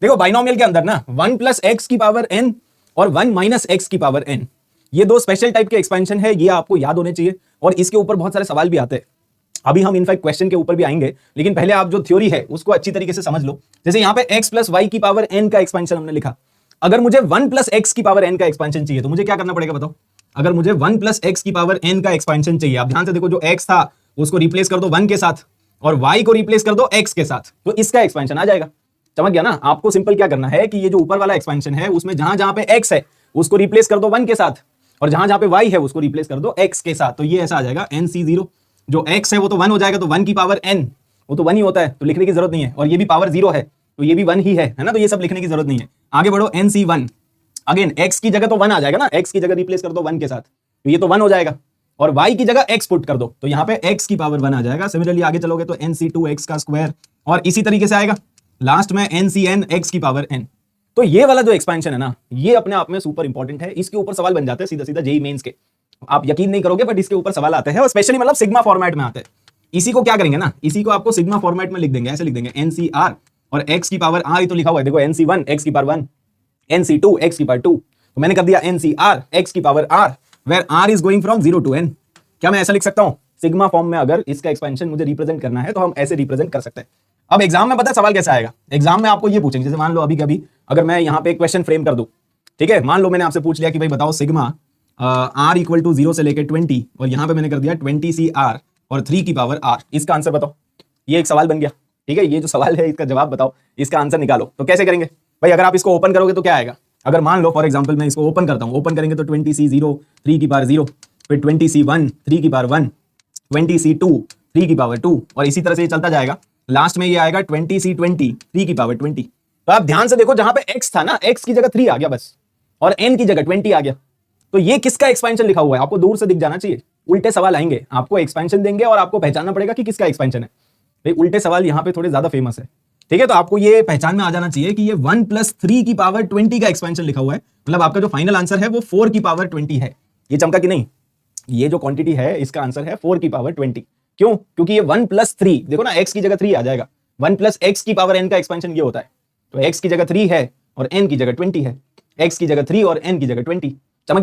देखो बाइनोमियल के अंदर ना 1 प्लस एक्स की पावर n और 1 माइनस एक्स की पावर n, ये दो स्पेशल टाइप के एक्सपेंशन है, ये आपको याद होने चाहिए। और इसके ऊपर बहुत सारे सवाल भी आते हैं, अभी हम इनफैक्ट क्वेश्चन के ऊपर भी आएंगे, लेकिन पहले आप जो थ्योरी है उसको अच्छी तरीके से समझ लो। जैसे यहाँ पे x प्लस वाई की पावर n का एक्सपेंशन हमने लिखा, अगर मुझे 1 प्लस एक्स की पावर n का एक्सपेंशन चाहिए तो मुझे क्या करना पड़ेगा बताओ। अगर मुझे 1 प्लस एक्स की पावर n का एक्सपेंशन चाहिए, आप ध्यान से देखो, जो x था उसको रिप्लेस कर दो 1 के साथ और y को रिप्लेस कर दो x के साथ, तो इसका एक्सपेंशन आ जाएगा। समझ गया ना। आपको सिंपल क्या करना है कि ये जो ऊपर वाला एक्सपेंशन है उसमें जहां जहां पे x है उसको रिप्लेस कर दो 1 के साथ और जहां जहां पे y है उसको रिप्लेस कर दो x के साथ, तो ये ऐसा आ जाएगा nc0। जो x है वो तो 1 हो जाएगा, तो 1 की पावर n वो तो 1 ही होता है, तो लिखने की जरूरत नहीं है। और ये भी पावर 0 है तो ये भी 1 ही है ना, तो ये सब लिखने की जरूरत नहीं है। आगे बढ़ो, nc1, अगेन x की जगह तो 1 आ जाएगा ना, x की जगह रिप्लेस कर दो 1 के साथ, तो ये तो 1 हो जाएगा। और y की जगह x पुट कर दो तो यहाँ पे x की पावर 1 आ जाएगा। सिमिलरली आगे चलोगे तो nc2x का स्क्वायर और इसी तरीके से आएगा लास्ट में ncn x की पावर n। तो ये वाला जो एक्सपेंशन है ना, ये अपने आप में सुपर इंपॉर्टेंट है। इसके ऊपर सवाल बन जाते हैं सीधा सीधा जेईई मेंस के, आप यकीन नहीं करोगे बट इसके ऊपर सवाल आते हैं और स्पेशली मतलब सिग्मा फॉर्मेट में आते हैं। इसी को क्या करेंगे ना, इसी को आपको सिग्मा फॉर्मेट में लिख देंगे, ऐसे लिख देंगे ncr और x की पावर r ही तो लिखा हुआ है, देखो nc1 x की पावर 1, nc2 x की पावर 2, तो मैंने कर दिया ncr x की power r where r is going from 0 to n। क्या मैं ऐसा लिख सकता हूं सिग्मा फॉर्म में? अगर इसका एक्सपेंशन मुझे रिप्रेजेंट करना है तो हम ऐसे रिप्रेजेंट कर सकते हैं। अब एग्जाम में पता है सवाल कैसा आएगा, एग्जाम में आपको ये पूछेंगे, जैसे मान लो अभी कभी अगर मैं यहाँ पे एक क्वेश्चन फ्रेम कर दूं, ठीक है, मान लो मैंने आपसे पूछ लिया कि भाई बताओ सिग्मा r इक्वल टू 0 से लेकर 20 और यहाँ पे मैंने कर दिया 20cr और 3 की पावर r, इसका आंसर बताओ। ये एक सवाल बन गया, ठीक है, ये जो सवाल है इसका जवाब बताओ, इसका आंसर निकालो। तो कैसे करेंगे भाई, अगर आप इसको ओपन करोगे तो क्या आएगा, अगर मान लो फॉर एग्जांपल मैं इसको ओपन करता हूं, ओपन करेंगे तो 20c0 3 की पावर 0, फिर 20c1 3 की पावर 1, 20c2 3 की पावर 2 और इसी तरह से ये चलता जाएगा। लास्ट में ये आएगा 20c20 3 की पावर 20। तो आप ध्यान से देखो, जहां पे x था ना, x की जगह 3 आ गया बस और n की जगह 20 आ गया, तो ये किसका एक्सपेंशन लिखा हुआ है आपको दूर से दिख जाना चाहिए। उल्टे सवाल आएंगे, आपको एक्सपेंशन देंगे और आपको पहचानना पड़ेगा कि किसका एक्सपेंशन है। भाई उल्टे सवाल यहाँ पे थोड़े ज्यादा फेमस है, ठीक है, तो आपको ये पहचान में आ जाना चाहिए कि ये 1 प्लस 3 की पावर 20 का एक्सपेंशन लिखा हुआ है, मतलब आपका जो फाइनल आंसर है वो 4 की पावर 20 है। ये चमका कि नहीं, ये जो क्वांटिटी है इसका आंसर है 4 की पावर 20। क्यों? क्योंकि ये 1 प्लस 3, देखो ना x की जगह 3 आ जाएगा, 1 प्लस एक्स की पावर n का एक्सपेंशन ये होता है, तो x की जगह 3 है और n की जगह 20 है, x की जगह 3 और n की जगह 20। चमक गया।